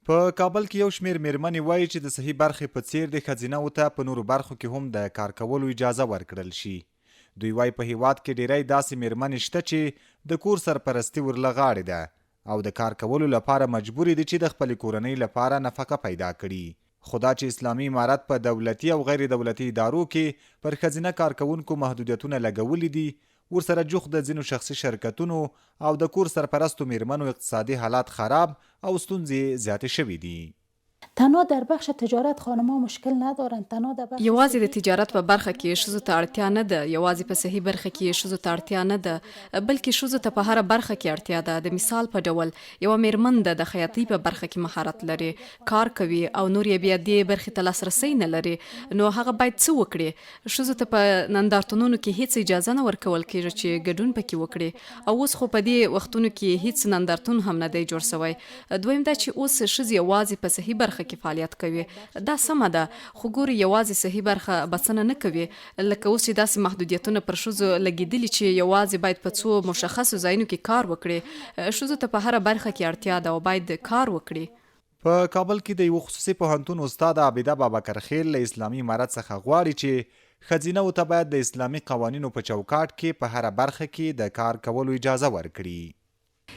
په کابل کې یو شمېر میرمنې وایي چې د صحي برخې په څیر د ښځینه‌وو ته په نورو برخو کې هم د کار کولو اجازه ورکړل شي. دوی وایي په هیواد کې ډیری داسې میرمنې شته چې د کور سرپرستي ورله غاړې ده او د کار کولو لپاره مجبورې دي چې د خپلې کورنۍ لپاره نفقه پیدا کړي. خو دا چې اسلامي امارت په دولتي او غیر دولتي ادارو کې پر ښځینه کارکوونکو محدودیتونه لګولي دي، ورسره جوخت د ځینو شخصي شرکتونو او د کور سرپرستو میرمنو اقتصادي حالات خراب او ستونزې زیاتې شوي دي. تنها در بخش تجارت خانم‌ها مشکل ندارند. تنها در بخش یوازې د تجارت په برخه کې ښځو ته اړتیا نه ده، یوازې په صحي برخه کې ښځو ته اړتیا نه ده، بلکې ښځو ته په هره برخه کې اړتیا ده. د مثال په ډول یوه میرمن د خیاطۍ په برخه کې مهارت لري، کار کوي او نور یې بیا دې برخې ته لاسرسی نه لري، نو هغه باید څه وکړي؟ ښځو ته په نندارتونونو کې هیڅ اجازه نه ورکول کېږي چې ګډون پکې وکړي، او اوس خو په دې وختونو کې هیڅ نندارتون هم نه دی جوړ شوی. دویم دا چې اوس ښځې یوازې په صحي برخه کې فعالیت کوي، دا سمه ده، خو ګوري یوازې صحي برخه بسنه نه کوي، لکه اوس چې داسې محدودیتونه پر ښځو لګېدلي چې یوازې باید په څو مشخصو ځایونو کې کار وکړي. ښځو ته په هره برخه کې اړتیا ده او باید کار وکړي. په کابل کې د یو خصوصي پوهنتون استاد عابده بابکرخیل له اسلامي امارت څخه غواړي چې ښځینه‌وو ته باید د اسلامي قوانینو په چوکاټ کې په هره برخه کې د کار کولو اجازه ورکړي.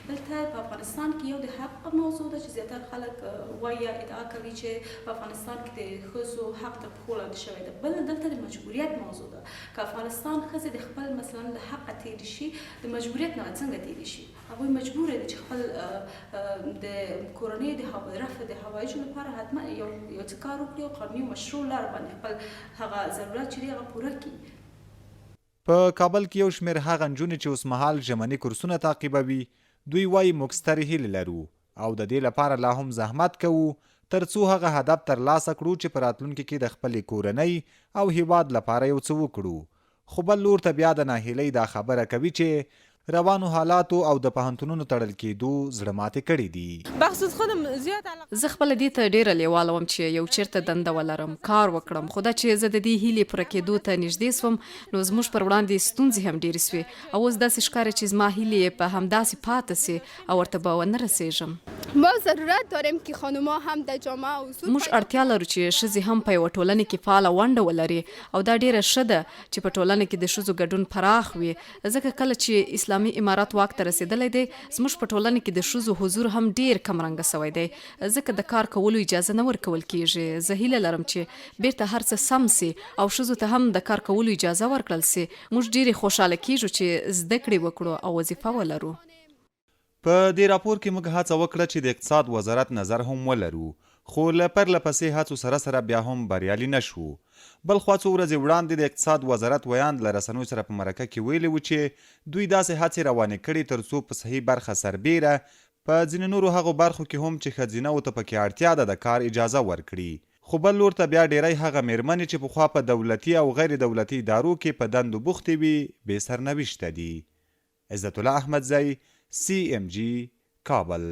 دلته په افغانستان کې یو د حق موضوع ده چې زیاتره خلک وایي ادعا کوي چې په افغانستان کې د ښځو حق تر پښو لاندې شوی ده. بل دلته د مجبوریت موضوع ده. که افغانستان ښځې د خپل مثلا د حقه تېرې شي، د مجبوریت نه څنګه تېرې شي؟ هغوی مجبوره دي چې خپل د کورنۍ د رفع د حوایجو لپاره حتما یو څه کار وکړي او قانوني مشروع لاره باندې خپل هغه ضرورت چې دی هغه پوره کړي. په کابل کې یو شمېر هغه نجونې چې اوسمهال ژمني کورسونه تعقیبوي، دوی وایي موږ سترې هیلې لرو او د دې لپاره لا هم زحمت کوو تر څو هغه هدف ترلاسه کړو چې په راتلونکي کې د خپلې کورنۍ او هیواد لپاره یو څه وکړو. خو بل لور ته بیا د ناهیلۍ دا خبره کوي چې روانو حالاتو او د پوهنتونونو تړل کېدو زړه ماتې کړي دي. زه خپله دې ته ډېره لیواله وم چې یو چېرته دنده ولرم، کار وکړم، خو دا چې زه د دې هیلې پوره کېدو ته نږدې سوم، نو زموږ پر وړاندې ستونزې هم ډېرې سوې او اوس داسې ښکاري چې زما هیلې په همداسې پاتې سي او ورته به ونه رسېږم. ما ضرورت داریم که خانم‌ها هم در جامعه حضور موږ اړتیا لرو چې ښځې هم په یوه ټولنه کې فعاله ونډه ولري او دا ډېره ښه ده چې په ټولنه کې د ښځو ګډون پراخ وي، ځکه کله چې اسلامي امارت واک ته رسېدلی دی، زموږ په ټولنه کې د ښځو حضور هم ډېر کمرنګه سوی دی، ځکه د کار کولو اجازه نه ورکول کېږي. زه هیله لرم چې بیرته هر څه سم سي او ښځو ته هم د کار کولو اجازه ورکړل سي. موږ ډېرې خوشحاله کېږو چې زده کړې وکړو او وظیفه ولرو. په دې راپور کې موږ هڅه وکړه چې د اقتصاد وزارت نظر هم ولرو، خو له پرله پسې هڅو سره بیا هم بریالي نشو. بل خوا څو ورځې وړاندې د اقتصاد وزارت ویاند له رسنیو سره په مرکه کې ویلي وو چې دوی داسې هڅې روانې کړي تر څو په صحي برخه سربیره په ځینې نورو هغو برخو کې هم چې ښځینه‌وو ته پکې اړتیا ده د کار اجازه ورکړي. خو بل لور ته بیا ډیری هغه میرمنې چې پخوا په دولتي او غیر دولتي ادارو کې په دندو بوختې وي بې سرنوشته دي. عزت الله احمدزی، CMG کابل.